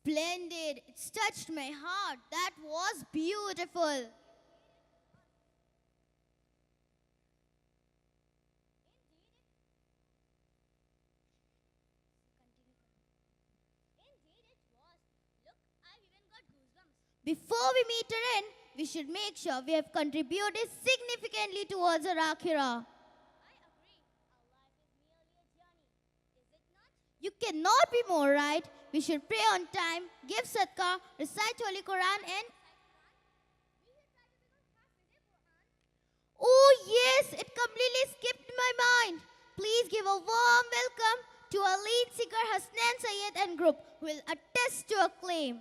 Splendid. It's touched my heart. That was beautiful. Before we meet her end, we should make sure we have contributed significantly towards our akhirah. You cannot be more right. We should pray on time, give sadaqah, recite Holy Quran and... Oh yes, it completely skipped my mind. Please give a warm welcome to our lead singer Hasnan Sayyed and group who will attest to our claim.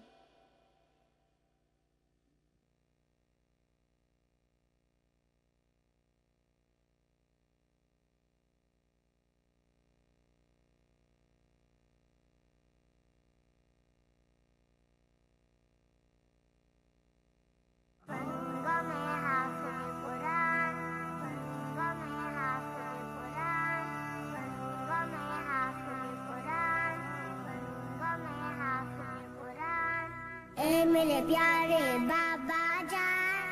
मेरे प्यारे बाबा जान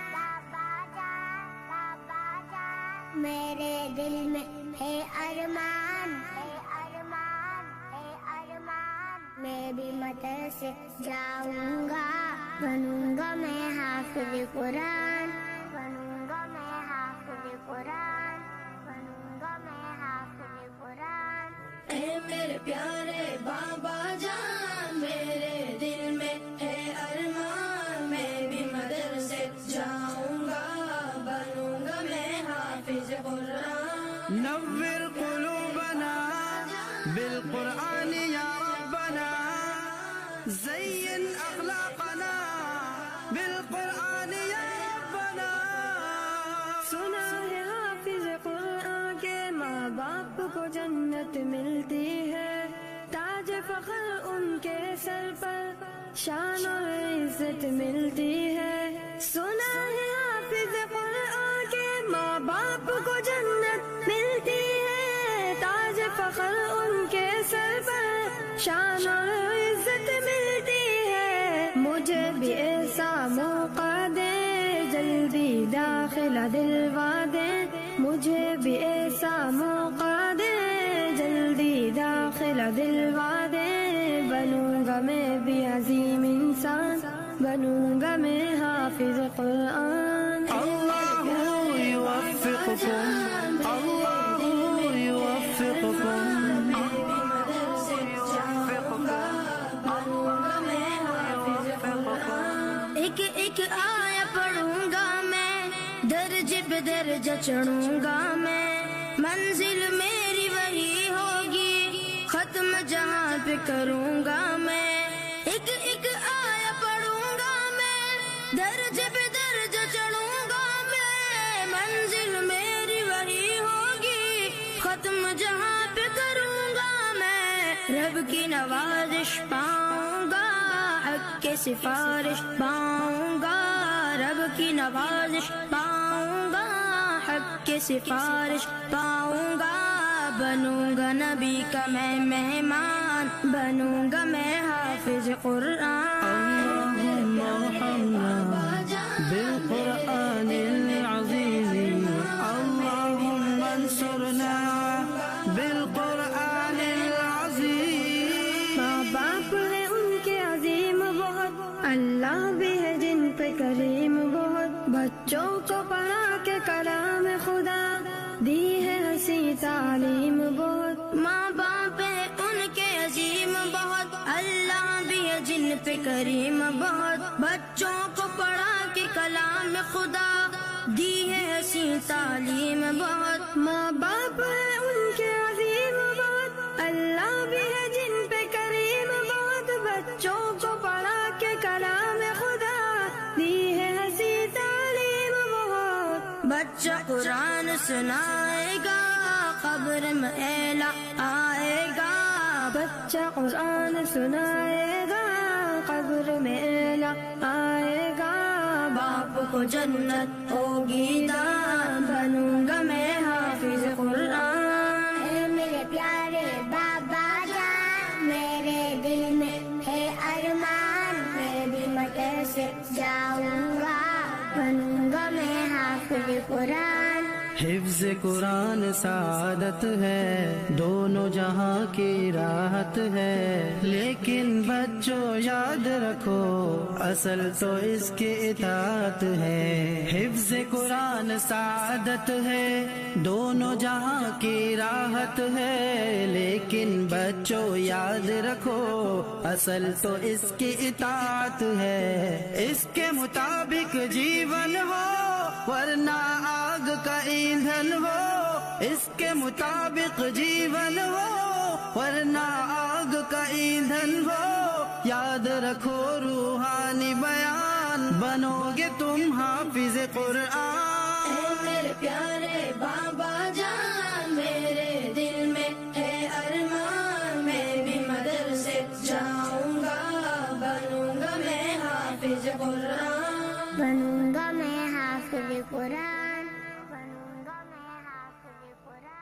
मेरे दिल में है अरमान मैं भी मदरसे जाऊंगा बनूंगा मैं हाफिज कुरान बनूंगा मैं हाफिज कुरान बनूंगा मैं हाफिज कुरान ऐ मेरे प्यारे बाबा जान मेरे दिल में है अरमान मैं भी मदरसे जाऊंगा बनूंगा मैं हाफिज कुरान नव्विर कुलूबना बिलकुरान या रब्बना ज़य्यिन अखलाक़ना बिलकुरान या रब्बना। सुना है हाफिज कुरान के माँ बाप को जन्नत मिलती है ताज फख्र उनके सर पर शान और इज्जत मिलती है। सुना है हाफिज कुरान के माँ बाप को जन्नत मिलती है ताज फख्र उनके सर पर शान और इज्जत मिलती है। मुझे भी ऐसा मौका दे जल्दी दाखिला दिलवा दे मुझे भी ऐसा मौका दे जल्दी दाखिला दिलवा दे बनूंगा मैं भी अजीम इंसान बनूंगा मैं हाफिज कुरान। अल्लाहु युवफ्फिकुकुम अल्लाहु युवफ्फिकुकुम एक एक आया पढ़ूंगा मैं दर्जे पे दर्जा चढ़ूंगा मैं मंजिल मेरी वही होगी खत्म जहां पे करूंगा मैं एक एक आया पढ़ूंगा मैं दर्जे पे दर्जा चढ़ूंगा मैं मंजिल मेरी वही होगी खत्म जहां पे करूंगा मैं रब की नवाजिश पाऊंगा हक के सिफारिश पाऊंगा रब की नवाजिश पाऊंगा हक के सिफारिश पाऊंगा बनूंगा नबी का मैं मेहमान बनूंगा मैं हाफिज कुरान। बिलकुरानिल अज़ीज़ अल्लाहुम्मा अंसुरना बिलकुरानिल अज़ीज़। माँ बाप है उनके अजीम बहुत अल्लाह भी है जिन पे करीम बहुत बच्चों को पढ़ा के कलाम खुदा दी है हंसी तालीम बहुत माँ बाप है उनके अजीम बहुत अल्लाह भी है जिन पे करीम बहुत बच्चों को पढ़ा के कलाम खुदा दी है हंसी तालीम बहुत माँ बाप है उनके अजीम बहुत अल्लाह भी है जिन पे करीम बहुत बच्चों को पढ़ा के कलाम खुदा दी है हंसी तालीम बहुत। बच्चा कुरान सुनाएगा कब्र में एला आएगा बच्चा कुरान सुनाएगा कब्र में एला आएगा बाप को जन्नत होगी दान बनूंगा मैं हाफिज कुरान। ऐ मेरे प्यारे बाबा जान मेरे दिल में है अरमान से जाऊंगा, बनूंगा मैं हाफिज कुरान। हिफ्ज़ कुरान सादत है, दोनों जहां की राहत है। लेकिन बच्चों याद रखो, असल तो इसकी इताअत है। हिफ्ज़ कुरान सादत है, दोनों जहां की राहत है। लेकिन बच्चों याद रखो, असल तो इसकी इताअत है। इसके मुताबिक जीवन हो, वरना आग का ईंधन हो। इसके मुताबिक जीवन हो, वरना आग का ईंधन हो। याद रखो रूहानी बयान, बनोगे तुम हाफिज कुरान। ऐ मेरे प्यारे बाबा जान, मेरे दिल में है अरमान, मैं भी मदरसे जाऊंगा, बनूंगा मैं हाफिज कुरान। बनूंगा मैं हाफिज कुरान, बनूंगा मैं हाफिज कुरान।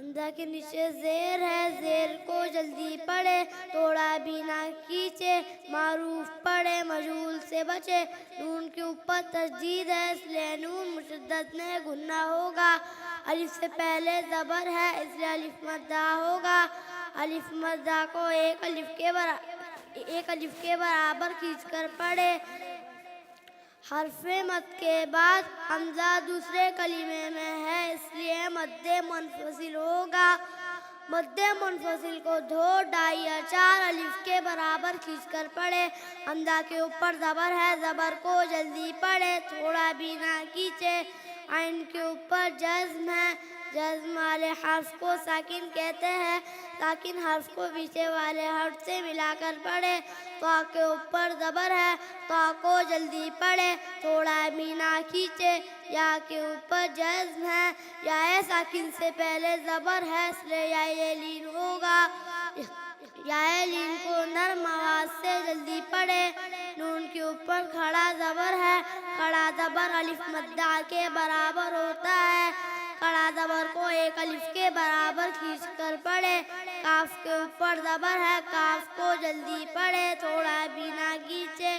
अंधा के नीचे जेर है, जेर को जल्दी पढ़े, थोड़ा भी ना खींचे। मारूफ पढ़े, मजहूल से बचे। नून के ऊपर तस्दीद है, इसलिए नून मुशद्दद ने गुन्ना होगा। अलिफ से पहले ज़बर है, इसलिए अलिफ मद्दा होगा। अलिफ मद्दा को एक अलिफ के बराबर खींचकर पढ़े। हर्फ़े मद के बाद हमज़ा दूसरे कलीमे में है, इसलिए मद्दे मुनफ़सिल होगा। मद्दे मुनफ़सिल को दो ढाई या चार अलिफ के बराबर खींचकर पढ़े। हमज़ा के ऊपर ज़बर है, ज़बर को जल्दी पढ़े, थोड़ा भी ना खींचे। आइन के ऊपर जज़्म है, जज़्म वाले हर्फ को साकिन कहते हैं। साकिन हर्फ को पीछे वाले हर्फ से मिलाकर पढ़े। तो के ऊपर ज़बर है, तो को जल्दी पढ़े, थोड़ा भी ना खींचे। या के ऊपर जज़्म है, या साकिन से पहले ज़बर है, इसलिए या लीन होगा। या लीन को नर्म आवाज़ से जल्दी पढ़े। नून के ऊपर खड़ा ज़बर है, खड़ा ज़बर अलिफ मद्दा के बराबर होता है। खड़ा ज़बर को एक अलिफ के बराबर खींच कर पढ़े। काफ के ऊपर ज़बर है, काफ को जल्दी पढ़े, थोड़ा भी ना खींचे।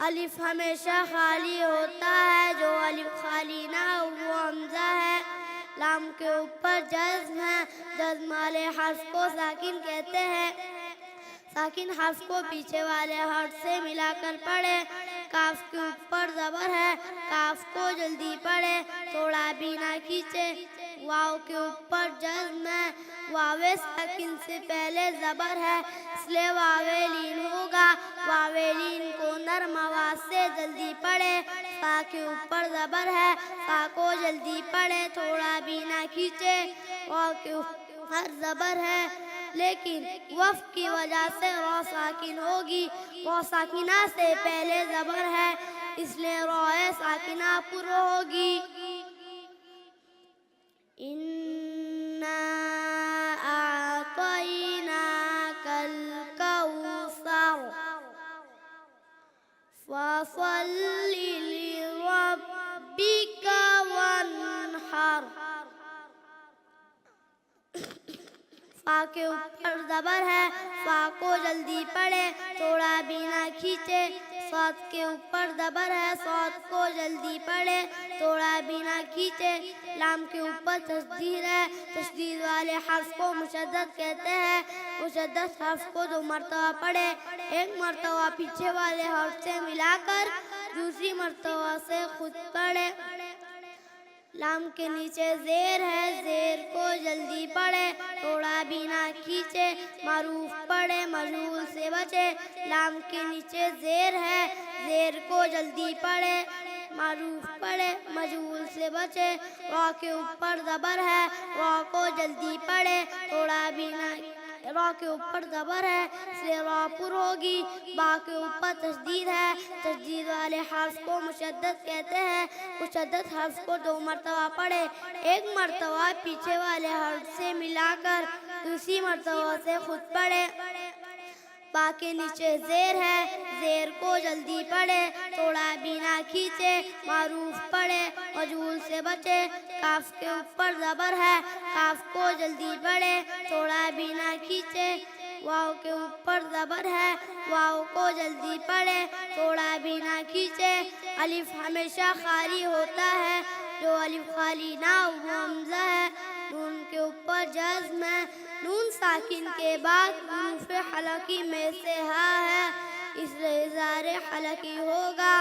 अलिफ हमेशा खाली होता है, जो अलिफ खाली ना हो वो हमज़ा है। लाम के ऊपर जज़्म है, जज़्म वाले हर्फ को साकिन कहते हैं। साकिन हर्फ को पीछे वाले हर्फ से मिलाकर पढ़े। काफ के ऊपर ज़बर है, काफ को जल्दी पढ़े, थोड़ा भी ना खींचे। वाव के ऊपर जज़्म है, वावे साकिन से पहले ज़बर है, इसलिए वावे लीन होगा। वावे लीन को नर्म आवाज़ से जल्दी पढ़े। फा के ऊपर ज़बर है, फा को जल्दी पढ़े, थोड़ा भी ना खींचे। वाव के ऊपर ज़बर है, लेकिन वफ की वजह से रौ साकिन होगी। रौ साकिना से पहले ज़बर है, इसलिए रौ साकिना पुरो होगी। इन्ना आतैनाकल कौसर फसल्लि लिरब्बिका वन्हर। फा के ऊपर ज़बर है, फा को जल्दी पढ़े, थोड़ा भी ना खींचे। सौद के ऊपर ज़बर है, सौद को जल्दी पढ़े, थोड़ा भी ना खींचे। लाम के ऊपर तस्दीद है, तस्दीद वाले हर्फ को मुशद्दद कहते हैं। मुशद्दद हर्फ को 2 मरतबा पढ़े, एक मरतबा पीछे वाले हर्फ से मिलाकर दूसरी मरतबा से खुद पढ़े। लाम के नीचे ज़ेर है, ज़ेर को जल्दी पढ़े, थोड़ा भी ना खींचे। मारूफ पढ़े, मजहूल से बचे। लाम के नीचे ज़ेर है, ज़ेर को जल्दी पढ़े, मारूफ पढ़े, मजहूल से बचे। वा के ऊपर ज़बर है, वा को जल्दी पढ़े, थोड़ा भी ना। रा के ऊपर ज़बर है, इसलिए रा पुर होगी। बा के ऊपर तस्दीद है, तस्दीद वाले हर्फ को मुशद्दद कहते हैं। मुशद्दद हर्फ को 2 मरतबा पढ़े, एक मरतबा पीछे वाले हर्फ से मिलाकर दूसरी मरतबा से खुद पढ़े। बा के नीचे ज़ेर है, ज़ेर को जल्दी पढ़े, थोड़ा भी ना खींचे। मारूफ पढ़े, मजहूल से बचे। काफ के ऊपर ज़बर है, काफ को जल्दी पढ़े, थोड़ा भी ना खींचे। वाव के ऊपर ज़बर है, वाव को जल्दी पढ़े, थोड़ा भी ना खींचे। अलिफ हमेशा खाली होता है, जो अलिफ खाली ना हो वो हमज़ा है। नून के ऊपर जज़्म है, नून साकिन के बाद हुरूफ हलकी में से हा है, इसलिए इज़ार हलकी होगा।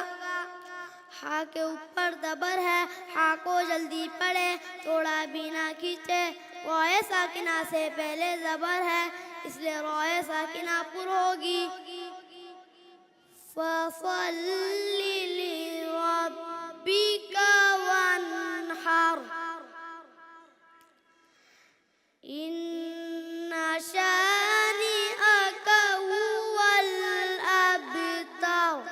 हा के ऊपर ज़बर है, हा को जल्दी पढ़े, थोड़ा भी ना खींचे। रॉय साकिना से पहले ज़बर है, इसलिए रॉय साकिना पुर होगी। फसल्लि लिरब्बिका वन्हर, इन्ना शानिअका हुवल अबतर।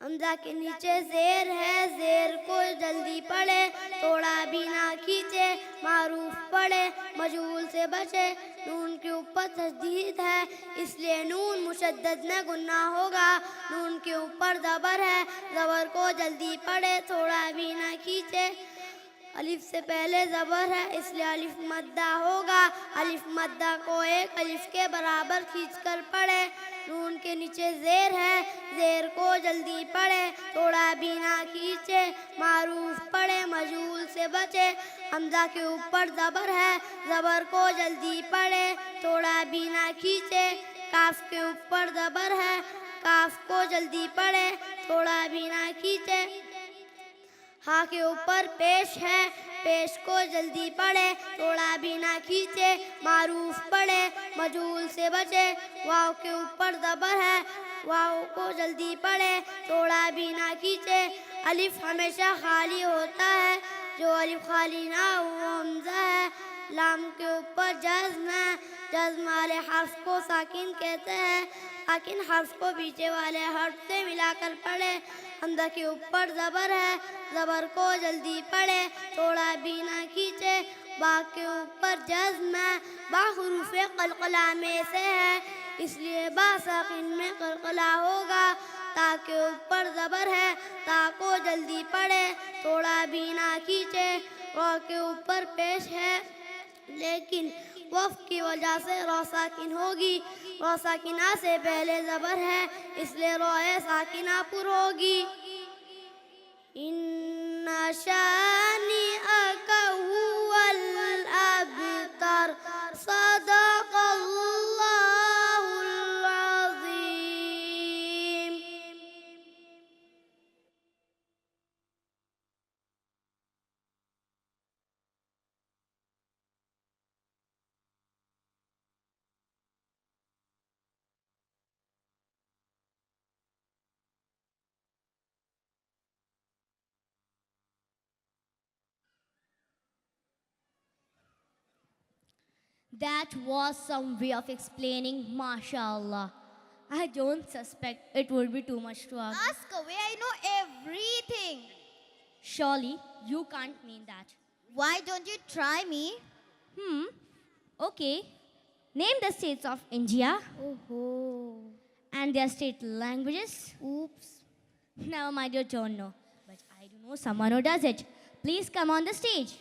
हमज़ा के नीचे ज़ेर है, ज़ेर को जल्दी पढ़े, थोड़ा भी ना खींचे। मारूफ पढ़े, मजहूल से बचे। नून के ऊपर तस्दीद है, इसलिए नून मुशद्दद में गुन्ना होगा। नून के ऊपर ज़बर है, ज़बर को जल्दी पढ़े, थोड़ा भी ना खींचे। अलिफ से पहले ज़बर है, इसलिए अलिफ मद्दा होगा। अलिफ मद्दा को एक अलिफ के बराबर खींचकर पढ़े। नून के नीचे ज़ेर है, ज़ेर को जल्दी पढ़े, थोड़ा भी ना खींचे। मारूफ पढ़े, मजहूल से बचे। हमज़ा के ऊपर ज़बर है, ज़बर को जल्दी पढ़े, थोड़ा भी ना खींचे। काफ के ऊपर ज़बर है, काफ को जल्दी पढ़े, थोड़ा भी ना खींचे। हा के ऊपर पेश है, पेश को जल्दी पढ़े, थोड़ा भी ना खींचे। मारूफ पढ़े, मजहूल से बचे। वाव के ऊपर ज़बर है, वाव को जल्दी पढ़े, थोड़ा भी ना खींचे। अलिफ हमेशा खाली होता है, जो अलिफ खाली ना हो वो हमज़ा है। लाम के ऊपर जज़्म है, जज़्म वाले हर्फ को साकिन कहते हैं। साकिन हर्फ को पीछे वाले हर्फ से मिलाकर पढ़े। हमज़ा के ऊपर ज़बर है, ज़बर को जल्दी पढ़े, थोड़ा भी ना खींचे। बा के ऊपर जज़्म है, बा हुरूफ़े क़लक़ला में से है, इसलिए बा साकिन में क़लक़ला होगा। ता के ऊपर ज़बर है, ता को जल्दी पढ़े, थोड़ा भी ना खींचे। वा के ऊपर पेश है, लेकिन वफ़ की वजह से रा साकिन होगी। रा साकिना से पहले ज़बर है, इसलिए रॉय साकिना पुर होगी। इन्ना शानिअका हुवल अबतर, सदक़ल्लाहुल अज़ीम। That was some way of explaining, mashallah. I don't suspect it would be too much to ask. Ask away, I know everything. Surely you can't mean that. Why don't you try me? Okay. Name the states of India Oh, and their state languages. oops. Never mind, you don't know. But I do know someone who does it. Please come on the stage.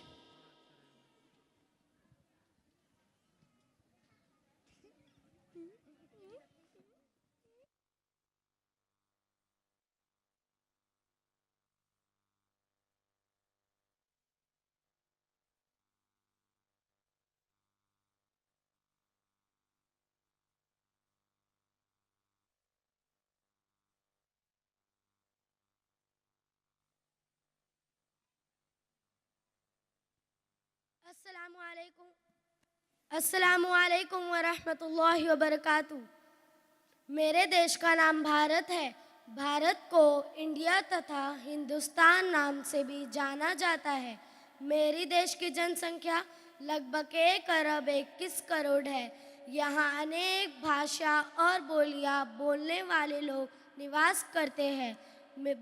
अस्सलामुअलैकुम वरहमतुल्लाहि वबरकातुहू। मेरे देश का नाम भारत है। भारत को India तथा हिंदुस्तान नाम से भी जाना जाता है। मेरी देश की जनसंख्या लगभग 1 अरब 21 करोड़ है। यहाँ अनेक भाषा और बोलियां बोलने वाले लोग निवास करते हैं।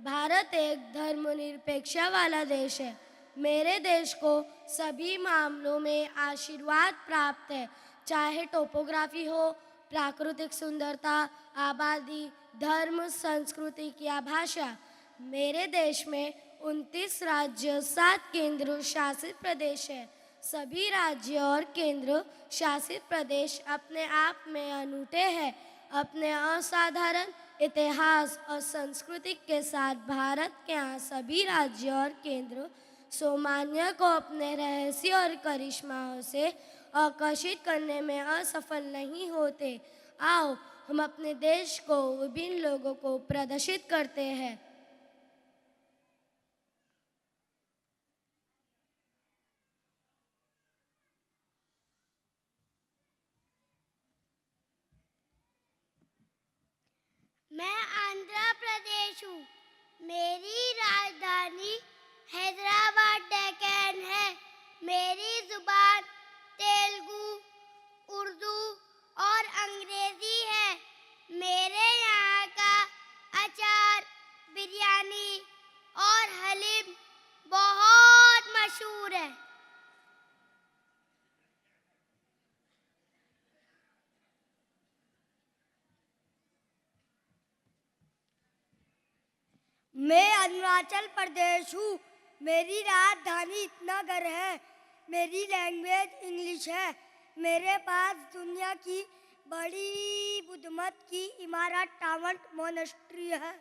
भारत एक धर्मनिरपेक्ष वाला देश है। मेरे देश को सभी मामलों में आशीर्वाद प्राप्त है, चाहे टोपोग्राफी हो, प्राकृतिक सुंदरता, आबादी, धर्म, संस्कृति या भाषा। मेरे देश में 29 राज्य, 7 केंद्र शासित प्रदेश है। सभी राज्य और केंद्र शासित प्रदेश अपने आप में अनूठे हैं। अपने असाधारण इतिहास और संस्कृति के साथ भारत के यहाँ सभी राज्य और केंद्र सामान्य को अपने रहस्य और करिश्माओं से आकर्षित करने में असफल नहीं होते। आओ हम अपने देश को विभिन्न लोगों को प्रदर्शित करते हैं। मैं आंध्र प्रदेश हूँ। मेरी राजधानी हैदराबाद डेक्कन है। मेरी जुबान तेलुगु, उर्दू और अंग्रेजी है। मेरे यहाँ का अचार, बिरयानी और हलीम बहुत मशहूर है। मैं अरुणाचल प्रदेश हूँ। मेरी राजधानी ईटानगर है। मेरी लैंग्वेज इंग्लिश है। मेरे पास दुनिया की बड़ी बुद्ध मत की इमारत टावर मोनेस्ट्री है।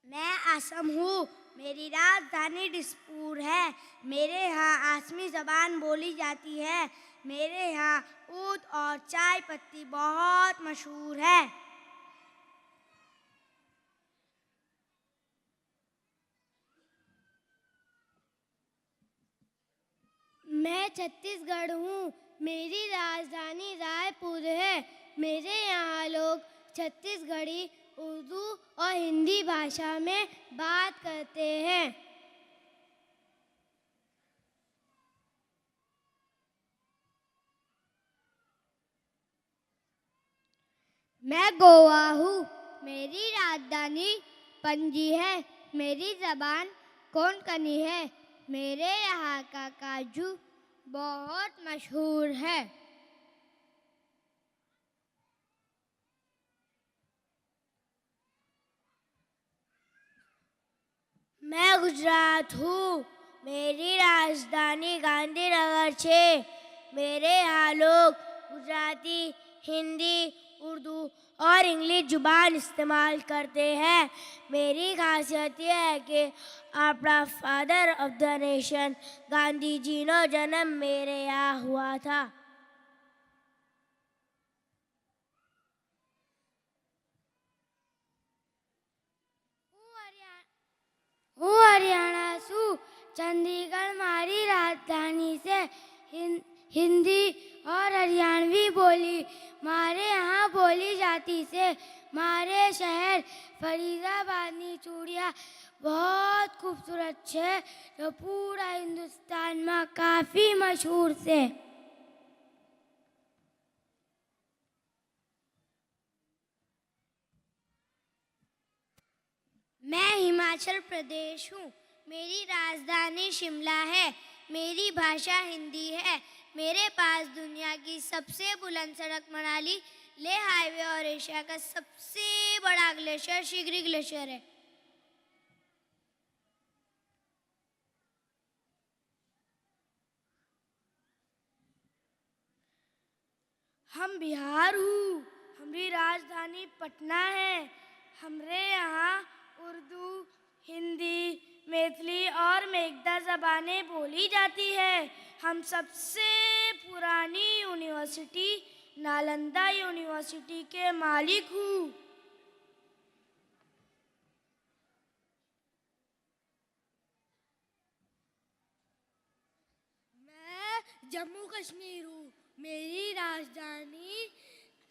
मैं असम हूँ। मेरी राजधानी दिसपुर है। मेरे यहाँ आसमी ज़बान बोली जाती है। मेरे यहाँ ऊद और चाय पत्ती बहुत मशहूर है। मैं छत्तीसगढ़ हूँ। मेरी राजधानी रायपुर है। मेरे यहाँ लोग छत्तीसगढ़ी, उर्दू और हिंदी भाषा में बात करते हैं। मैं गोवा हूँ। मेरी राजधानी पणजी है। मेरी ज़बान कोंकणी है। मेरे यहाँ का काजू बहुत मशहूर है। मैं गुजरात हूँ। मेरी राजधानी गांधीनगर है। मेरे यहाँ लोग गुजराती, हिंदी, उर्दू और इंग्लिश जुबान इस्तेमाल करते हैं। मेरी खासियत यह है कि अपना father of the nation Gandhi ji का जन्म मेरे यहाँ हुआ था। हूँ हरियाणा से। चंडीगढ़ हमारी राजधानी से हिंदी और हरियाणवी बोली हमारे यहाँ बोली जाती से। हमारे शहर फरीदाबाद की चूड़ियाँ बहुत खूबसूरत है, जो पूरा हिंदुस्तान में काफ़ी मशहूर से। मैं हिमाचल प्रदेश हूँ। मेरी राजधानी शिमला है। मेरी भाषा हिंदी है। मेरे पास दुनिया की सबसे बुलंद सड़क मनाली लेह हाईवे और एशिया का सबसे बड़ा ग्लेशियर शिगरी ग्लेशियर है। हम बिहार हूँ। हमारी राजधानी पटना है। हमारे यहाँ उर्दू, हिंदी, मैथिली और मेघदा ज़बानें बोली जाती है। हम सबसे पुरानी यूनिवर्सिटी नालंदा यूनिवर्सिटी के मालिक हूँ। जम्मू कश्मीर हूँ। मेरी राजधानी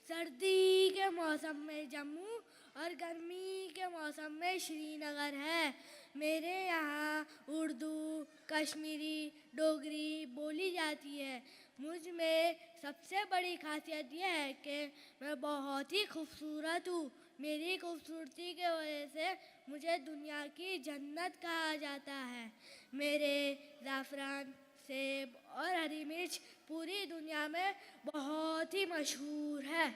सर्दी के मौसम में जम्मू और गर्मी के मौसम में श्रीनगर है। मेरे यहाँ उर्दू, कश्मीरी, डोगरी बोली जाती है। मुझ में सबसे बड़ी खासियत यह है कि मैं बहुत ही खूबसूरत हूँ। मेरी खूबसूरती के वजह से मुझे दुनिया की जन्नत कहा जाता है। मेरे ज़ाफ़रान, सेब और हरी मिर्च पूरी दुनिया में बहुत ही मशहूर है।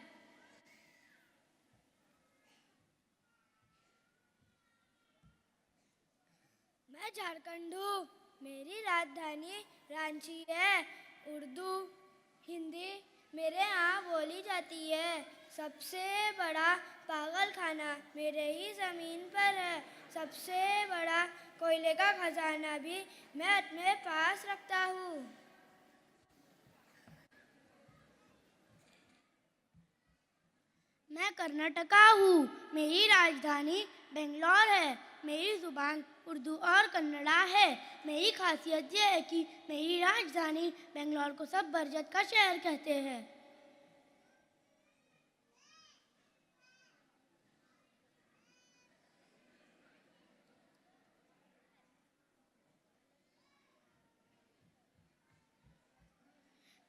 मैं झारखंड हूँ। मेरी राजधानी रांची है। उर्दू, हिंदी मेरे यहाँ बोली जाती है। सबसे बड़ा पागल खाना मेरे ही ज़मीन पर है। सबसे बड़ा कोयले का खजाना भी मैं अपने पास रखता हूँ। मैं कर्नाटका हूँ। मेरी राजधानी बेंगलोर है। मेरी ज़ुबान उर्दू और कन्नड़ा है। मेरी खासियत यह है कि मेरी राजधानी बेंगलोर को सब बरजत का शहर कहते हैं।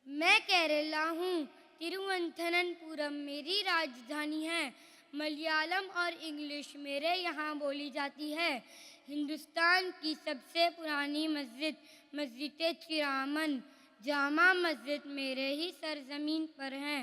मैं केरला हूँ। तिरुवनंतपुरम मेरी राजधानी है। मलयालम और इंग्लिश मेरे यहाँ बोली जाती है। हिंदुस्तान की सबसे पुरानी मस्जिद मस्जिद चिरामन जामा मस्जिद मेरे ही सरजमीन पर है।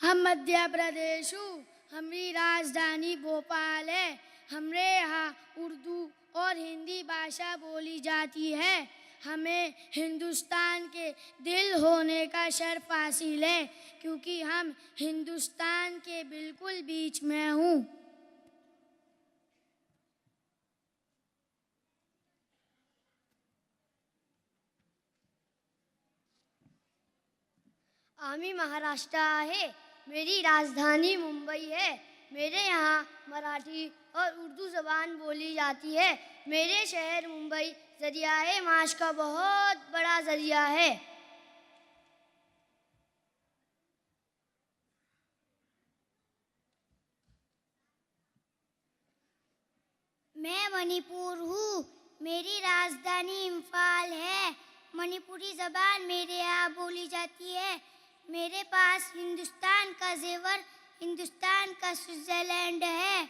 हम मध्य प्रदेश हूँ। हमारी राजधानी भोपाल है। हमारे यहाँ उर्दू और हिंदी भाषा बोली जाती है। हमें हिंदुस्तान के दिल होने का शर्फ हासिल है, क्योंकि हम हिंदुस्तान के बिल्कुल बीच में हूँ। आम्ही महाराष्ट्र आहे। मेरी राजधानी मुंबई है। मेरे यहाँ मराठी और उर्दू ज़बान बोली जाती है। मेरे शहर मुंबई ज़रिया माश का बहुत बड़ा ज़रिया है। मैं मणिपुर हूँ। मेरी राजधानी इम्फाल है। मणिपुरी ज़बान मेरे यहाँ बोली जाती है। मेरे पास हिंदुस्तान का जेवर, हिंदुस्तान का स्विट्ज़रलैंड है।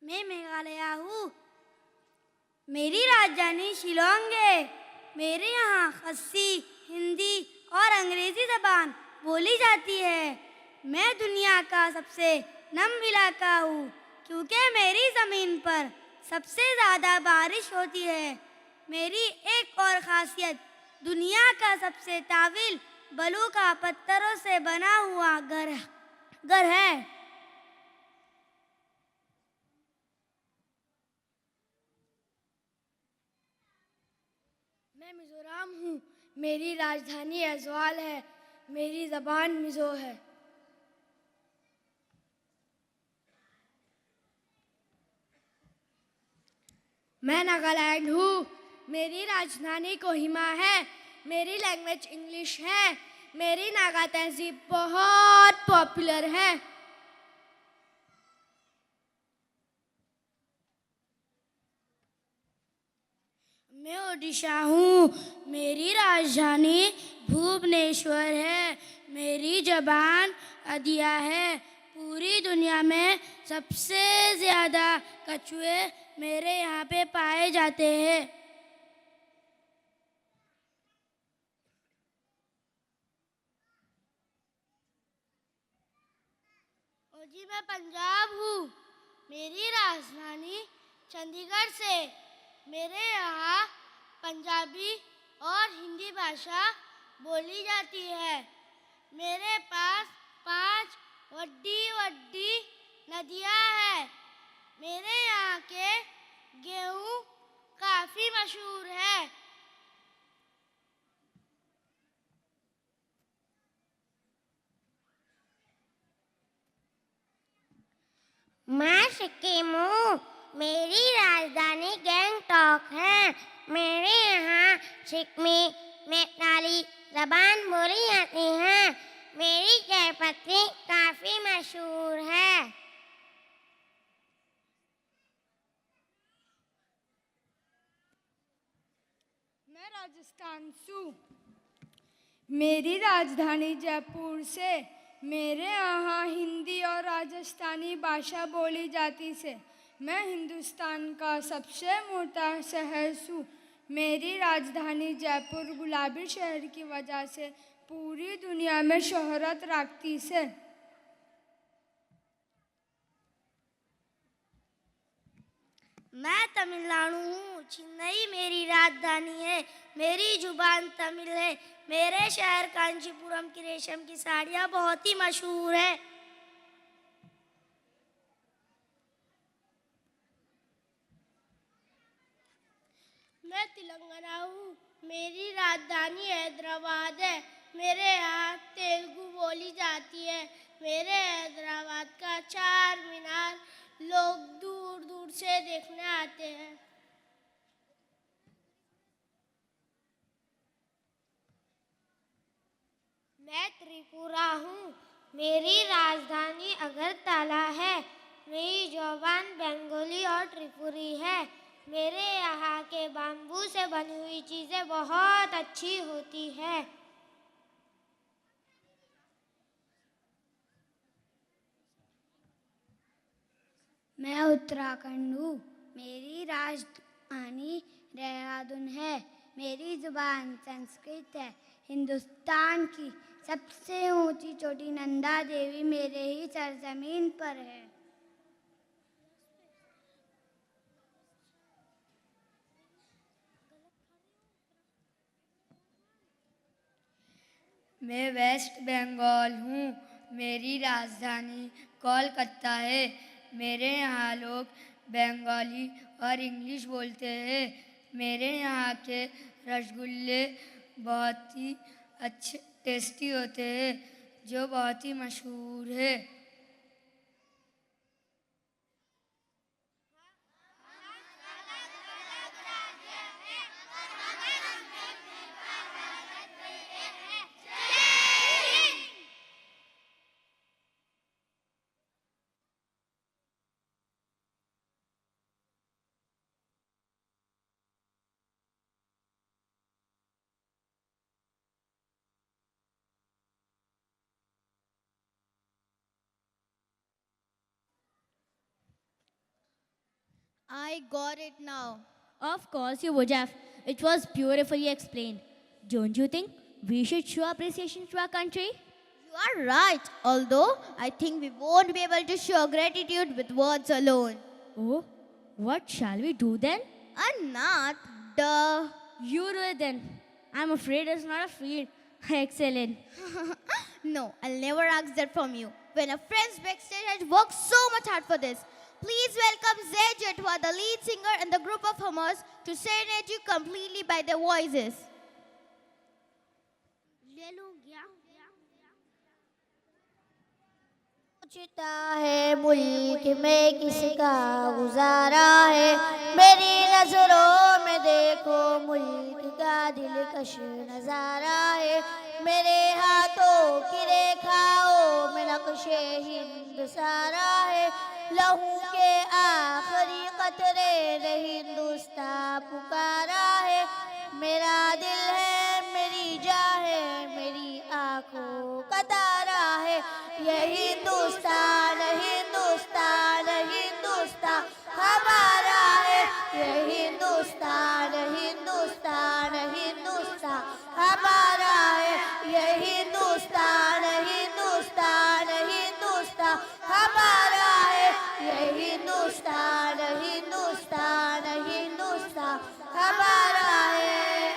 मैं मेघालय हूँ। मेरी राजधानी शिलोंग है। मेरे यहाँ खस्सी, हिंदी और अंग्रेजी ज़बान बोली जाती है। मैं दुनिया का सबसे नम इलाका हूँ, क्योंकि मेरी ज़मीन पर सबसे ज़्यादा बारिश होती है। मेरी एक और ख़ासियत दुनिया का सबसे तावील बलू का पत्थरों से बना हुआ घर है। मैं मिज़ोरम हूँ। मेरी राजधानी ऐज़वाल है। मेरी ज़बान मिज़ो है। मैं नागालैंड हूँ। मेरी राजधानी कोहिमा है। मेरी लैंग्वेज इंग्लिश है। मेरी नागा तहजीब बहुत पॉपुलर है। मैं ओडिशा हूँ। मेरी राजधानी भुवनेश्वर है। मेरी ज़बान अदिया है। पूरी दुनिया में सबसे ज़्यादा कछुए मेरे यहाँ पे पाए जाते हैं। और जी मैं पंजाब हूँ। मेरी राजधानी चंडीगढ़ से। मेरे यहाँ पंजाबी और हिंदी भाषा बोली जाती है। मेरे पास 5 वड्डी नदियाँ हैं। मेरे यहाँ के गेहूँ काफ़ी मशहूर है। मेरी राजधानी गैंगटॉक है। मेरे यहाँ सिक्किमी मैताली ज़बान बोली जाती है। मेरी चाय पत्ती काफ़ी मशहूर है। मैं राजस्थान से। मेरी राजधानी जयपुर से। मेरे यहाँ हिंदी और राजस्थानी भाषा बोली जाती से। मैं हिंदुस्तान का सबसे मोटा शहर हूँ। मेरी राजधानी जयपुर गुलाबी शहर की वजह से पूरी दुनिया में शोहरत रखती से। मैं तमिलनाडु हूँ। चेन्नई मेरी राजधानी है। मेरी जुबान तमिल है। मेरे शहर कांचीपुरम की रेशम की साड़ियाँ बहुत ही मशहूर है। मैं तेलंगाना हूँ। मेरी राजधानी हैदराबाद है। मेरे यहाँ तेलुगु बोली जाती है। मेरे हैदराबाद का चार मीनार लोग दूर दूर से देखने आते हैं। मैं त्रिपुरा हूँ। मेरी राजधानी अगरतला है। मेरी ज़ुबान बंगाली और त्रिपुरी है। मेरे यहाँ के बाम्बू से बनी हुई चीज़ें बहुत अच्छी होती है। मैं उत्तराखंड हूँ। मेरी राजधानी देहरादून है। मेरी जुबान संस्कृत है। हिंदुस्तान की सबसे ऊंची चोटी नंदा देवी मेरे ही सरजमीन पर है। मैं वेस्ट बंगाल हूँ। मेरी राजधानी कोलकाता है। मेरे यहाँ लोग बंगाली और इंग्लिश बोलते हैं। मेरे यहाँ के रसगुल्ले बहुत ही अच्छे टेस्टी होते हैं, जो बहुत ही मशहूर है। I got it now. Of course you would have. It was beautifully explained. Don't you think we should show appreciation to our country? You are right. Although I think we won't be able to show gratitude with words alone. Oh, what shall we do then? Not. Duh. You do it then. I'm afraid it's not a field. Excellent. No, I'll never ask that from you. When a friend's backstage has worked so much hard for this. Please welcome Zed Jetwa, the lead singer and the group of hummers, to serenade you completely by their voices. सोचता है मुल्क में किसका गुजारा है। मेरी नजरों में देखो मुल्क का दिलकश नजारा है। मेरे हाथों की रेखाओं में नक्शे हिंद सारा है। लहू के आखिरी कतरे ने हिंदुस्तान पुकारा है। मेरा दिल है, मेरी जान है, मेरी आंखों का तारा है। ये हिंदुस्तान हिंदुस्तान हिंदुस्तान हमारा है। ये हिंदुस्तान हिंदुस्तान हिंदुस्तान हमारा है। ये हिंदुस्तान हिंदुस्तान हिंदुस्तान हमारा है। ये हिंदुस्तान हिंदुस्तान हिंदुस्तान हमारा है।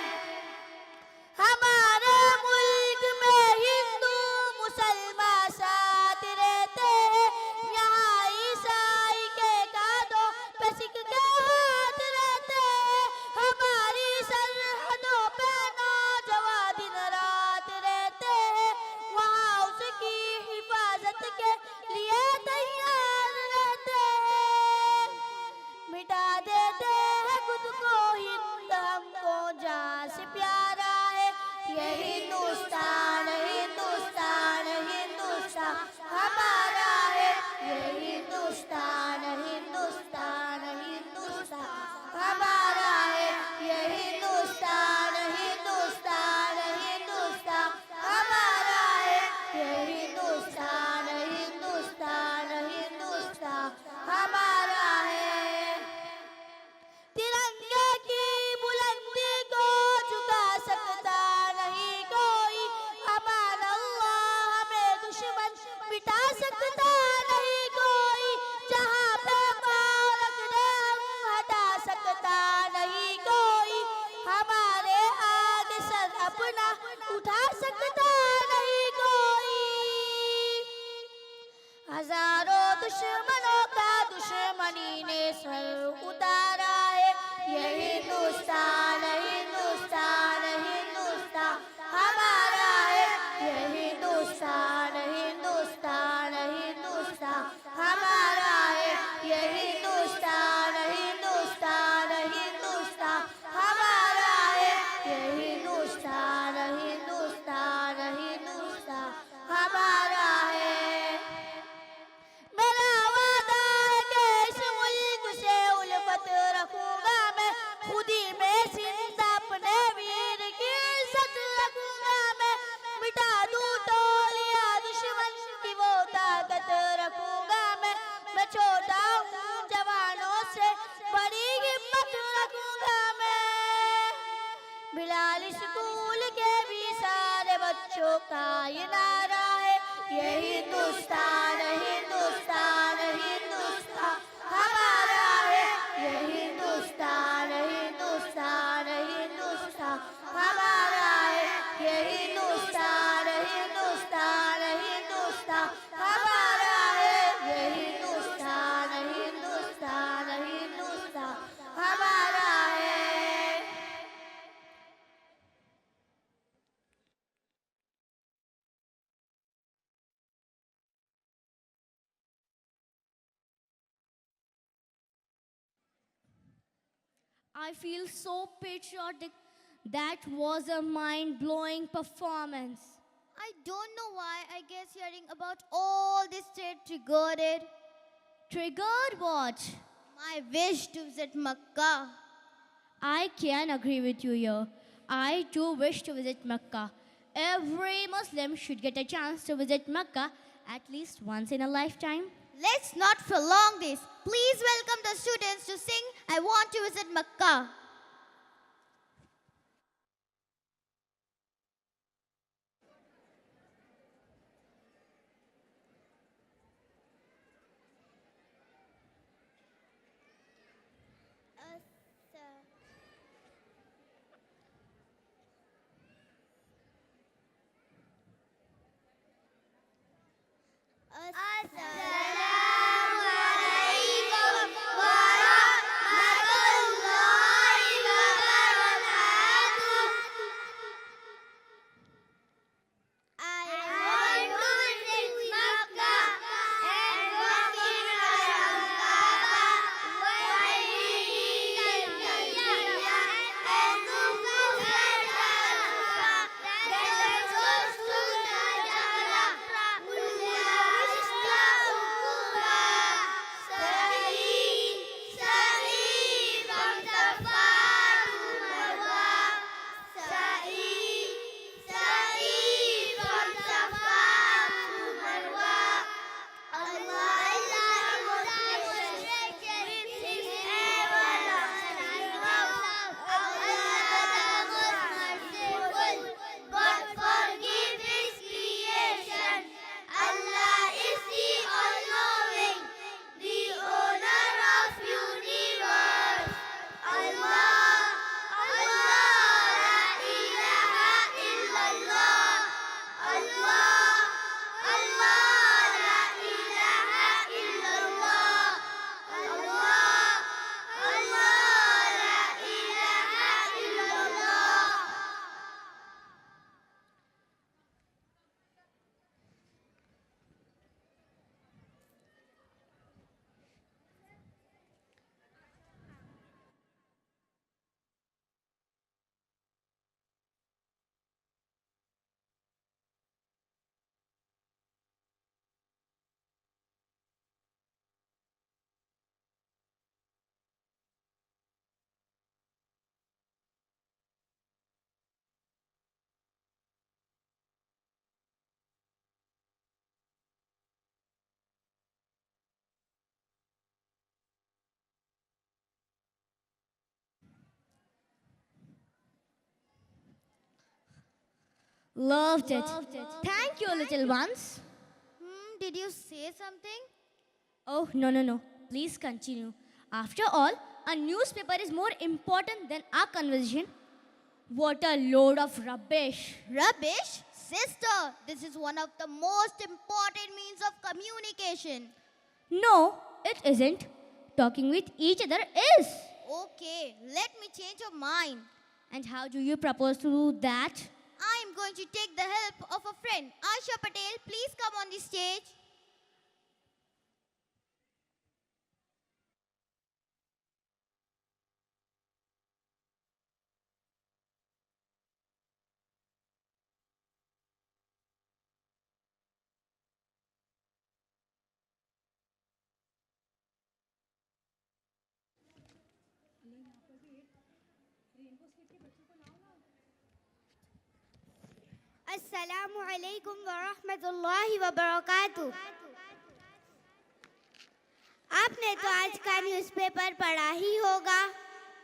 हमारे मुल्क में हिंदू मुसलमान साथ रहते हैं। यहाँ ईसाई के कांधों पे सिख के हाथ रहते हैं। हमारी सरहदों पे नौजवान दिन रात रहते हैं। वहाँ उसकी हिफाजत के लिए तैयार रहते हैं। मिटा मिटा देते हैं खुद को, हिंद हमको जान से प्यारा है। ये हिंदुस्तान हिंदुस्तान हिंदुस्तान हमारा है। ये हिंदुस्तान हिंदुस्तान हिंदुस्तान हमारा है। ये हिंदुस्तान हिंदुस्तान हिंदुस्तान हमारा है। ये हिंदुस्तान हिंदुस्तान हिंदुस्तान हमारा है। तिरंगे की बुलंदी को झुका सकता नहीं कोई, हमारा अल्लाह हमें दुश्मन मिटा सकता नहीं कोई। जहाँ पे पाँव रखने हम हटा सकता नहीं कोई, हमारे आगे सर अपना उठा सकता नहीं कोई। हजारों दुश्मनों का दुश्मनी ने सर उतारा है। ये हिंदुस्तान हिंदुस्तान हिंदुस्तान हमारा है। ये हिंदुस्तान हिंदुस्तान हिंदुस्तान हमारा है। ये हिंदुस्तान हिंदुस्तान हिंदुस्तान हमारा है। ये हिंदुस्तान हिंदुस्तान हिंदुस्तान हमारा है। मेरा वादा है कि इस मुल्क से उल्फत रखूंगा मैं, खुदी में जिंदा अपने वीर की इज्जत रखूंगा मैं। मिटा दूं टोलिया दुश्मन की वो ताकत रखूंगा मैं। मैं छोटा हूँ जवानों से बड़ी हिम्मत रखूंगा मैं। बिलाल स्कूल के भी सारे बच्चों का ये नारा है। ये हिंदुस्तान हिंदुस्तान हिंदुस्तान हमारा है। ये हिंदुस्तान हिंदुस्तान हिंदुस्तान हमारा है। ये हिंदुस्तान हिंदुस्तान हिंदुस्तान हमारा है। ये हिंदुस्तान हिंदुस्तान हिंदुस्तान हमारा है। I feel so patriotic. That was a mind-blowing performance. I don't know why. I guess hearing about all this state triggered it. Triggered what? My wish to visit Makkah. I can agree with you here. I too wish to visit Mecca. Every Muslim should get a chance to visit Mecca at least once in a lifetime. Let's not prolong this. Please welcome the students to sing I Want to Visit Makkah. Assalamualaikum warahmatullahi Loved it. Thank you, little ones. Did you say something? Oh, no. Please continue. After all, a newspaper is more important than our conversation. What a load of rubbish. Rubbish? Sister, this is one of the most important means of communication. No, it isn't. Talking with each other is. Okay, let me change your mind. And how do you propose to do that? I am going to take the help of a friend. Aisha Patel, please come on the stage. अस्सलामु अलैकुम व रहमतुल्लाहि व बरकातुहू। आपने तो आज का newspaper पढ़ा ही होगा।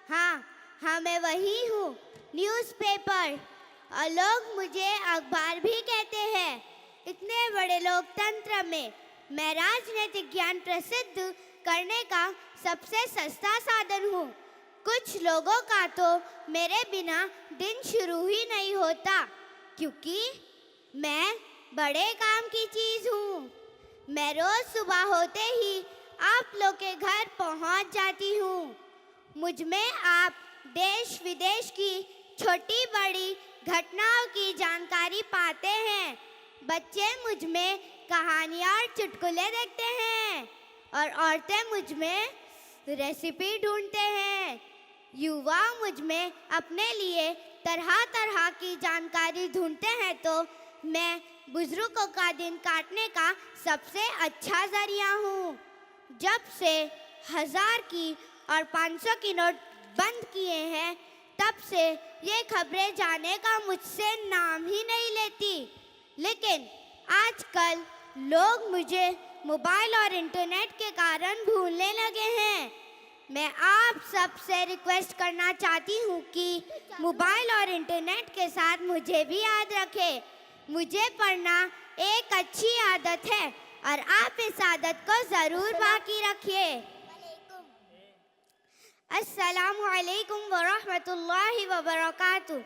हाँ मैं वही हूँ, न्यूज़पेपर। और लोग मुझे अखबार भी कहते हैं। इतने बड़े लोकतंत्र में मैं राजनीतिक ज्ञान प्रसिद्ध करने का सबसे सस्ता साधन हूँ। कुछ लोगों का तो मेरे बिना दिन शुरू ही नहीं होता, क्योंकि मैं बड़े काम की चीज़ हूँ। मैं रोज़ सुबह होते ही आप लोग के घर पहुँच जाती हूँ। मुझ में आप देश विदेश की छोटी बड़ी घटनाओं की जानकारी पाते हैं। बच्चे मुझ में कहानियाँ और चुटकुले देखते हैं और औरतें मुझ में रेसिपी ढूंढते हैं। युवा मुझ में अपने लिए तरह तरह की जानकारी ढूंढते हैं, तो मैं बुजुर्गों का दिन काटने का सबसे अच्छा जरिया हूँ। जब से 1000 की और 500 की नोट बंद किए हैं, तब से ये खबरें जाने का मुझसे नाम ही नहीं लेती। लेकिन आजकल लोग मुझे मोबाइल और इंटरनेट के कारण भूलने लगे हैं। मैं आप सबसे रिक्वेस्ट करना चाहती हूँ कि मोबाइल और इंटरनेट के साथ मुझे भी याद रखें। मुझे पढ़ना एक अच्छी आदत है और आप इस आदत को ज़रूर बाकी रखिए। अस्सलामु अलैकुम व रहमतुल्लाहि व बरकातुहू।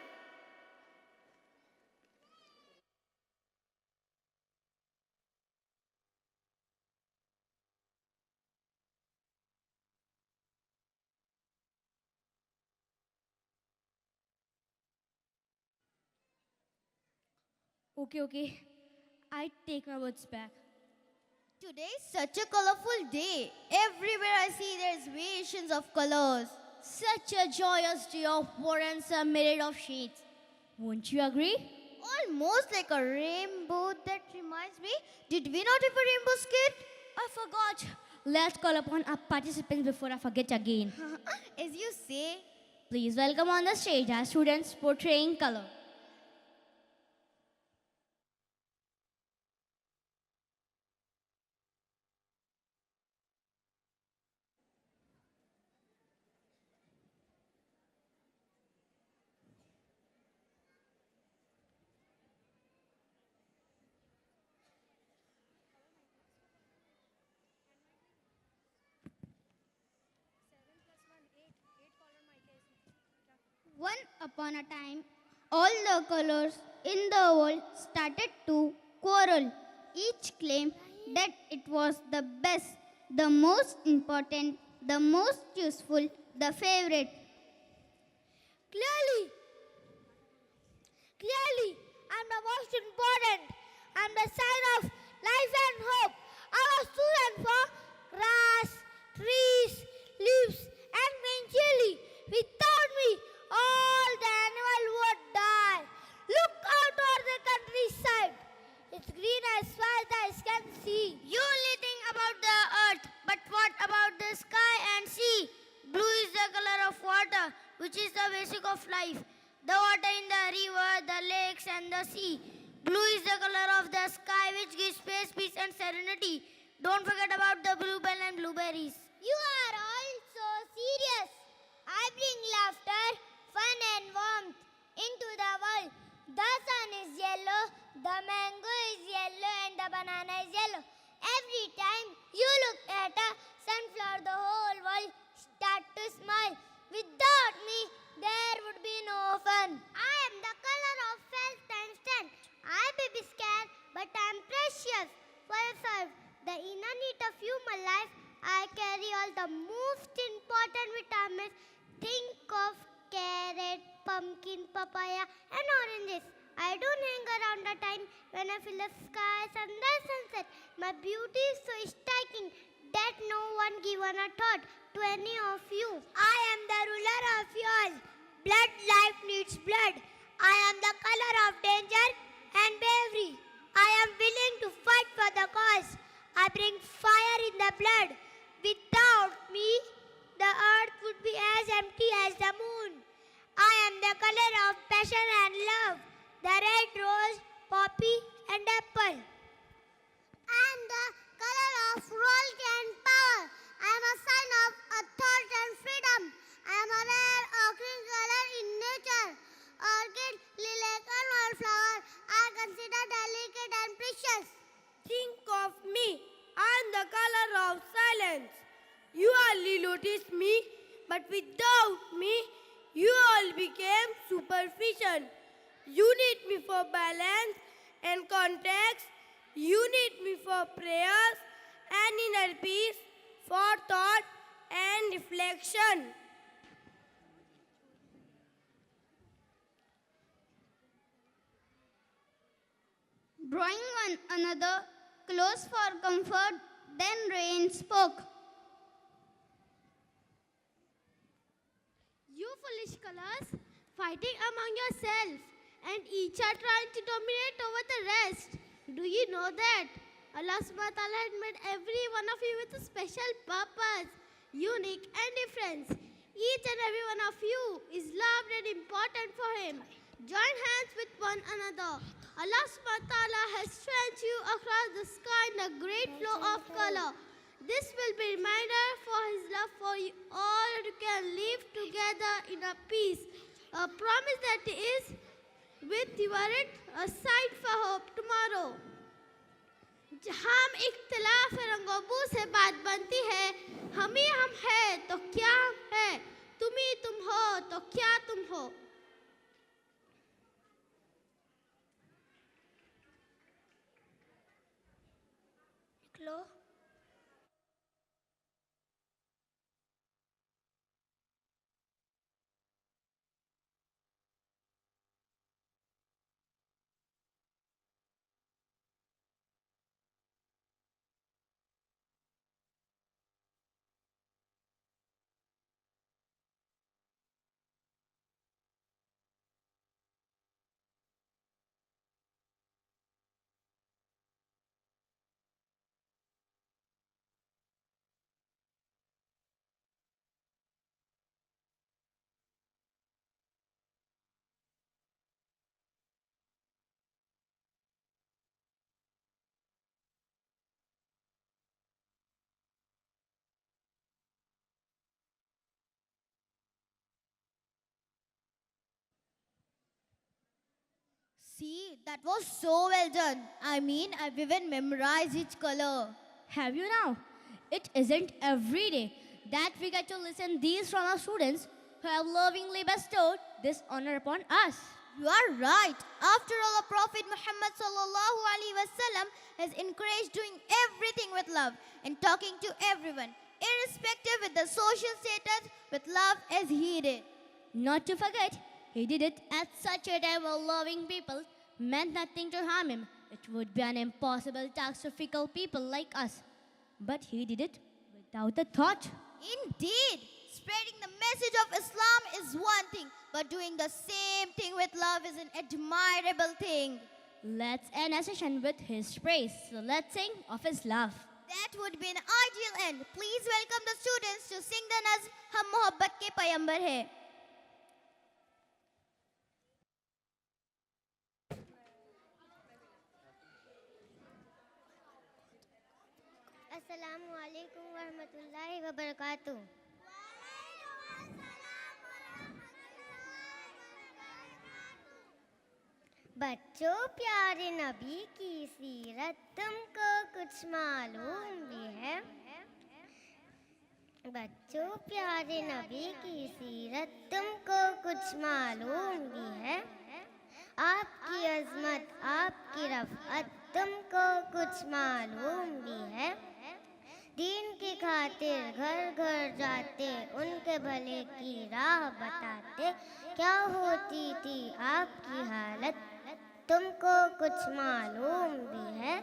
Okay. I take my words back. Today is such a colorful day. Everywhere I see there's variations of colors. Such a joyous day of warrants are made of shades. Won't you agree? Almost like a rainbow. That reminds me, did we not have a rainbow skit? I forgot. Let's call upon our participants before I forget again. As you say. Please welcome on the stage our students portraying color. Once upon a time, all the colors in the world started to quarrel. Each claimed that it was the best, the most important, the most useful, the favorite. Clearly, I'm the most important. I'm the sign of life and hope. I was chosen for grass, trees, leaves, and green chili. Without me, all the animal would die. Look out over the countryside. It's green as far as the eyes can see. You only think about the earth, but what about the sky and sea? Blue is the color of water, which is the basic of life. The water in the river, the lakes and the sea. Blue is the color of the sky, which gives space, peace and serenity. Don't forget about the bluebell and blueberries. You are all so serious. I bring laughter, fun and warmth into the world. The sun is yellow. often. I am the color of felt tungsten. I may be scared, but I am precious. For I serve the inner need of human life. I carry all the most important vitamins. Think of carrot, pumpkin, papaya, and oranges. I don't hang around the time when I feel the sky, sunrise, sunset. My beauty is so striking that no one given a thought to any of you. I am the ruler of yours. Blood life needs blood. I am the color of danger and bravery. I am willing to fight for the cause. I bring fire in the blood. Without me, the earth would be as empty as the moon. I am the color of passion and love, the red rose, poppy, and apple. I am the color of royalty and power. I am a sign of authority and freedom. I am a rare occurring color in nature. Orchid, lilac, and wildflower are considered delicate and precious. Think of me. I am the color of silence. You hardly noticed me, but without me, you all became superficial. You need me for balance and context. You need me for prayers and inner peace, for thought and reflection. Drawing one another close for comfort, then rain spoke. You foolish colors, fighting among yourselves, and each are trying to dominate over the rest. Do you know that Allah subhanahu wa ta'ala had made every one of you with a special purpose, unique and different. Each and every one of you is loved and important for Him. Join hands with one another. Allah subhanahu wa ta'ala has stretched you across the sky in a great flow of color. This will be a reminder for His love for you all, you can live together in a peace. A promise that is with your it, a sight for hope tomorrow. जहाँ इख्तिलाफ रंगोबू से बात बनती है, हम ही हम हैं तो क्या हम हैं, तुम ही तुम हो तो क्या तुम हो. निकलो. See, that was so well done. I mean, I've even memorized each color. Have you now? It isn't every day that we get to listen these from our students who have lovingly bestowed this honor upon us. You are right. After all, the Prophet Muhammad sallallahu alaihi wasallam has encouraged doing everything with love and talking to everyone, irrespective of the social status, with love as he did. Not to forget, he did it at such a time when loving people meant nothing to harm him. It would be an impossible task to fickle people like us. But he did it without a thought. Indeed, spreading the message of Islam is one thing, but doing the same thing with love is an admirable thing. Let's end our session with his praise. So let's sing of his love. That would be an ideal end. Please welcome the students to sing the nazm Hum Mohabbat Ke Payambar Hai. अस्सलामु अलैकुम वरहमतुल्लाहि वबरकातुहू. बच्चों, प्यारे नबी की सीरत तुमको कुछ मालूम भी है? बच्चों, प्यारे नबी की सीरत तुमको कुछ मालूम भी है? आपकी अजमत, आपकी रफ़अत तुमको कुछ मालूम भी है? दीन की खातिर घर घर जाते, उनके भले की राह बताते, क्या होती थी आपकी हालत तुमको कुछ मालूम भी है?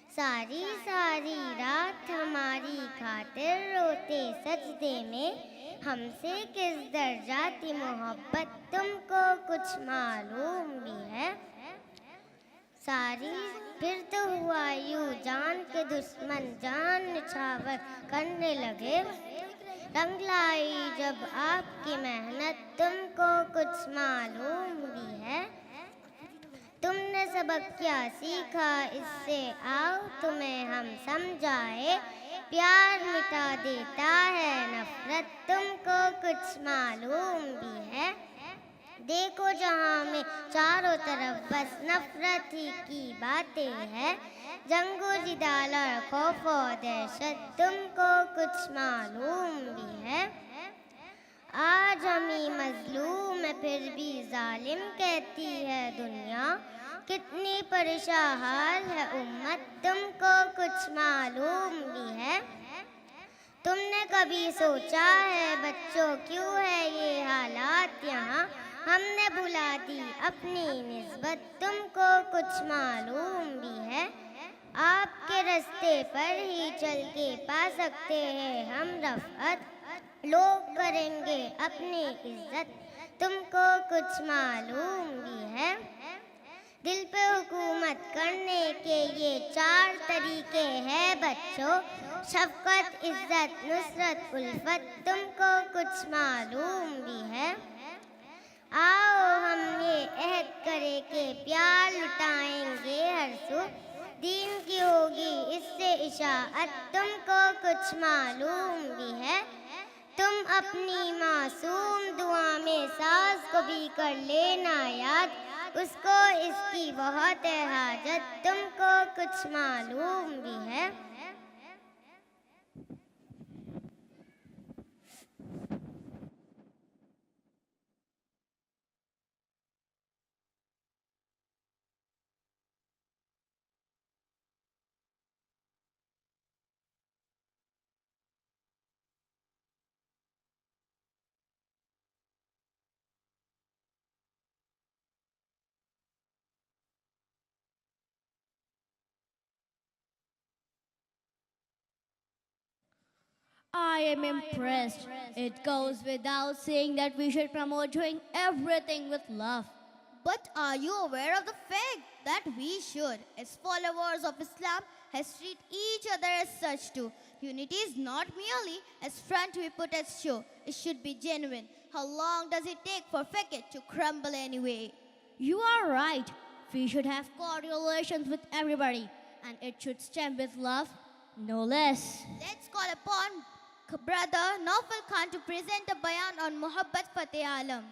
सारी सारी रात हमारी खातिर रोते सजदे में, हमसे किस दर्जा की मोहब्बत तुमको कुछ मालूम भी है? सारी फिर तो हुआ यूं, जान के दुश्मन जान निछावर करने लगे। रंग लाई जब आपकी मेहनत तुमको कुछ मालूम भी है? तुमने सबक क्या सीखा इससे, आओ तुम्हें हम समझाए। प्यार मिटा देता है नफरत तुमको कुछ मालूम भी है? देखो जहाँ में चारों तरफ बस नफरत ही की बातें हैं। जंगो जिदाल और खौफ और दहशत तुमको कुछ मालूम भी है? आज हम ही मजलूम है फिर भी जालिम कहती है दुनिया। कितनी परेशान हाल है उम्मत तुमको कुछ मालूम भी है? तुमने कभी सोचा है बच्चों क्यों है ये हालात यहाँ? हमने भुला दी अपनी निस्बत तुमको कुछ मालूम भी है? आपके रास्ते पर ही चल के पा सकते हैं हम रफ़अत, लोग करेंगे अपनी इज्जत तुमको कुछ मालूम भी है? दिल पे हुकूमत करने के ये 4 तरीके हैं बच्चों। शफ़क़त, इज्जत, नुसरत, उल्फत तुमको कुछ मालूम भी है? आओ हम ये अहद करें कि प्यार लुटाएंगे हर सू, दीन की होगी इससे इशाअत तुमको कुछ मालूम भी है? तुम अपनी मासूम दुआ में सास को भी कर लेना याद, उसको इसकी बहुत है हाजत तुमको कुछ मालूम भी है? I am impressed. It goes without saying that we should promote doing everything with love. But are you aware of the fact that we should, as followers of Islam, has treat each other as such too? Unity is not merely as front we put as show. It should be genuine. How long does it take for fake to crumble anyway? You are right. We should have cordial relations with everybody, and it should stem with love, no less. Let's call upon Brother Naufal Khan to present a bayan on Muhabbat Fateh Alam.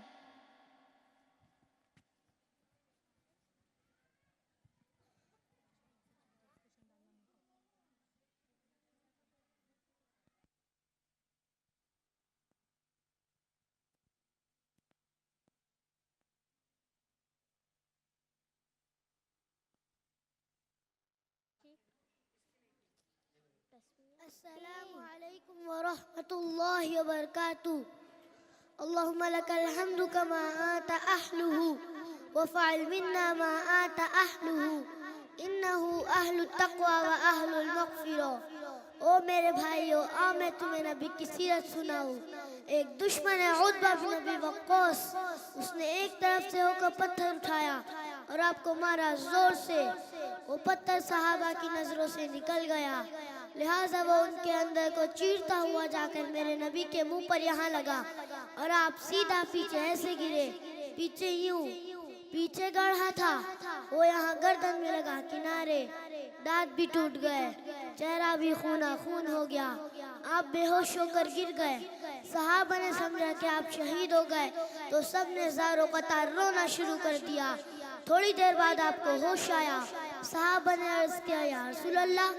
अस्सलामुअलैकुम वरहमतुल्लाहि वबरकातुहू। अल्लाहुम्मा लकल हम्दु कमा आता अहलुहु वफ़अल मिन्ना मा आता अहलुहु इन्नहु अहलुत तक़वा व अहलुल मग़फ़िरा। ओ मेरे भाइयों, आओ मैं तुम्हें नबी की सीरत सुनाऊं। एक दुश्मन है उतबा बिन नबी वक्कास, उसने एक तरफ से होकर पत्थर उठाया और आपको मारा जोर से। वो पत्थर सहाबा की नजरों से निकल गया, लिहाजा वो उनके अंदर को चीरता हुआ जाकर मेरे नबी के मुंह पर यहाँ लगा और आप सीधा पीछे ऐसे गिरे। पीछे यूं, पीछे गढ़ा था, वो यहाँ गर्दन में लगा, किनारे दांत भी टूट गए, चेहरा भी खूना खून हो गया, आप बेहोश होकर गिर गए। सहाबा ने समझा कि आप शहीद हो गए तो सब ने ज़ारो कतार रोना शुरू कर दिया। थोड़ी देर बाद आपको होश आया। सहाबा ने अर्ज किया, या रसूल अल्लाह,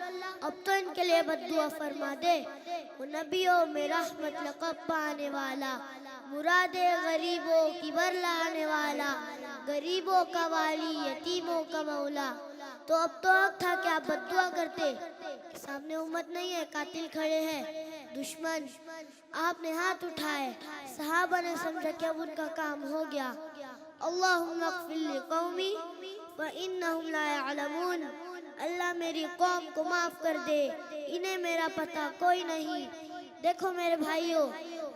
अब तो इनके लिए बद्दुआ फरमा दे। वो नबियों में रहमत लक़ब पाने वाला, मुरादे गरीबों की बरलाने वाला, गरीबों का वाली, यतीमों का मौला। तो अब तो हक था कि आप बद्दुआ करते। सामने उम्मत नहीं है, कातिल खड़े हैं, दुश्मन। आपने हाथ उठाए, सहाबा ने समझा कि अब उनका काम हो गया। अल्लाहुम्मा अग़फ़िर लिक़ौमी फ़इन्नहुम ला यअलमून। अल्लाह मेरी कौम को माफ़ कर दे, इन्हें मेरा पता कोई नहीं। देखो मेरे भाइयों,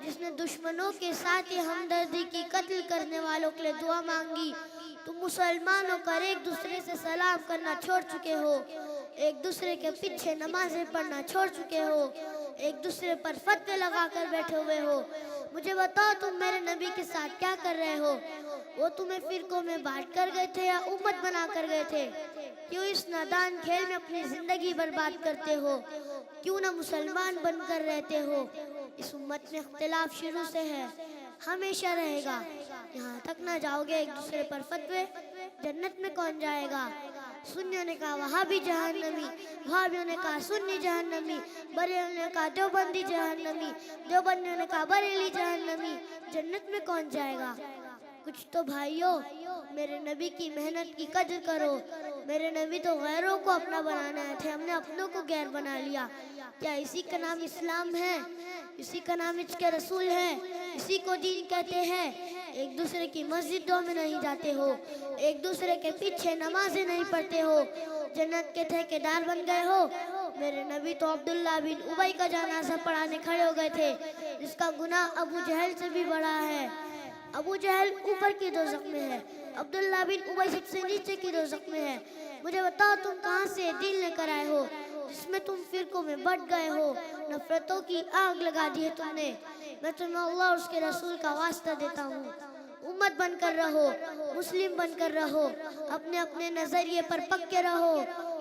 जिसने दुश्मनों के साथ ही हमदर्दी की, कत्ल करने वालों के लिए दुआ मांगी, तुम मुसलमानों कर एक दूसरे से सलाम करना छोड़ चुके हो, एक दूसरे के पीछे नमाजें पढ़ना छोड़ चुके हो, एक दूसरे पर फतवे लगा कर बैठे हुए हो। मुझे बताओ, तुम मेरे नबी के साथ क्या कर रहे हो? वो तुम्हें फिरकों में बांट कर गए थे या उम्मत बना कर गए थे? क्यों इस नादान खेल में अपनी जिंदगी बर्बाद करते हो? क्यों ना मुसलमान बनकर रहते हो? इस उम्मत में इख्तिलाफ शुरू से है, हमेशा रहेगा। यहाँ तक ना जाओगे एक दूसरे पर फतवे, जन्नत में कौन जाएगा? सुन्नियों ने कहा वहाबी जहन्नमी, वहाबियों ने कहा सुन्नी जहन्नमी, बरेलियों ने कहा देवबंदी जहन्नमी, देवबंदियों ने कहा बरेली जहन्नमी। जन्नत में कौन जाएगा? कुछ तो भाइयों मेरे नबी की मेहनत की कदर करो। मेरे नबी तो गैरों को अपना बनाने आए थे, हमने अपनों को गैर बना लिया। क्या इसी का नाम इस्लाम है? इसी का नाम इसके रसूल है? इसी को दीन कहते हैं? एक दूसरे की मस्जिदों में नहीं जाते हो, एक दूसरे के पीछे नमाजें नहीं पढ़ते हो, जन्नत के ठेकेदार बन गए हो। मेरे नबी तो अब्दुल्ला बिन उबई का जनाजा पढ़ाने खड़े हो गए थे, जिसका गुनाह अबू जहल से भी बड़ा है। अबू जहल ऊपर की दोज़ख में है, अब्दुल्ला बिन उबई सबसे नीचे की दोज़ख में है। मुझे बताओ, तुम कहाँ से दिल लेकर आए हो जिसमें तुम फिरकों में बट गए हो? नफरतों की आग लगा दी है तुमने। मैं तुम्हें अल्लाह और उसके रसूल का वास्ता देता हूँ, उम्मत बनकर रहो, मुस्लिम बनकर रहो, अपने अपने नजरिए पर पक्के रहो,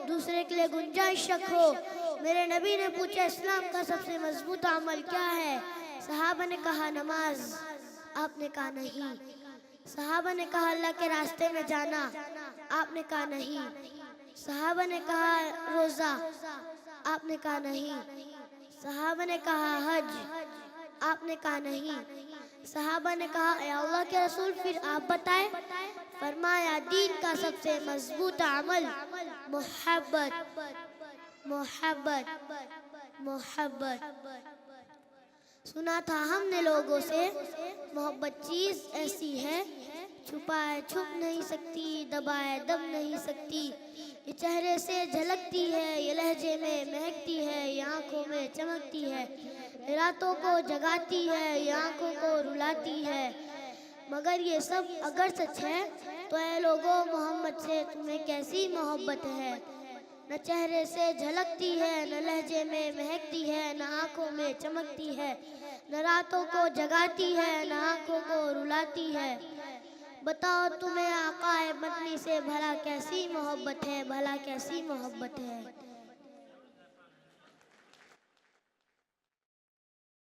दूसरे के लिए गुंजाइश रखो। मेरे नबी ने पूछा, इस्लाम का सबसे मजबूत अमल क्या है? सहाबा ने कहा नमाज। आपने कहा नहीं। सहाबा ने कहा अल्लाह के रास्ते में जाना। आपने कहा नहीं। सहाबा ने कहा रोजा। आपने कहा नहीं। सहाबा ने कहा हज। आपने कहा नहीं। सहाबा ने कहा ए अल्लाह के रसूल, फिर आप बताएं। फरमाया दीन का सबसे मजबूत अमल मोहब्बत, मोहब्बत, मोहब्बत। सुना था हमने लोगों से, मोहब्बत चीज ऐसी है, छुपाए छुप नहीं सकती, दबाए दब नहीं सकती। ये चेहरे से झलकती है, ये लहजे में महकती है, ये आँखों में चमकती है, ये रातों को जगाती है, ये आँखों को रुलाती है। मगर ये सब अगर सच है तो ऐ लोगों, मोहम्मद से तुम्हें कैसी मोहब्बत है? न चेहरे से झलकती है, न लहजे में महकती है, न आँखों में चमकती है, न रातों को जगाती है, न आँखों को रुलाती है। बताओ तुम्हें आकाए मदनी से भला कैसी मोहब्बत है, भला कैसी मोहब्बत है?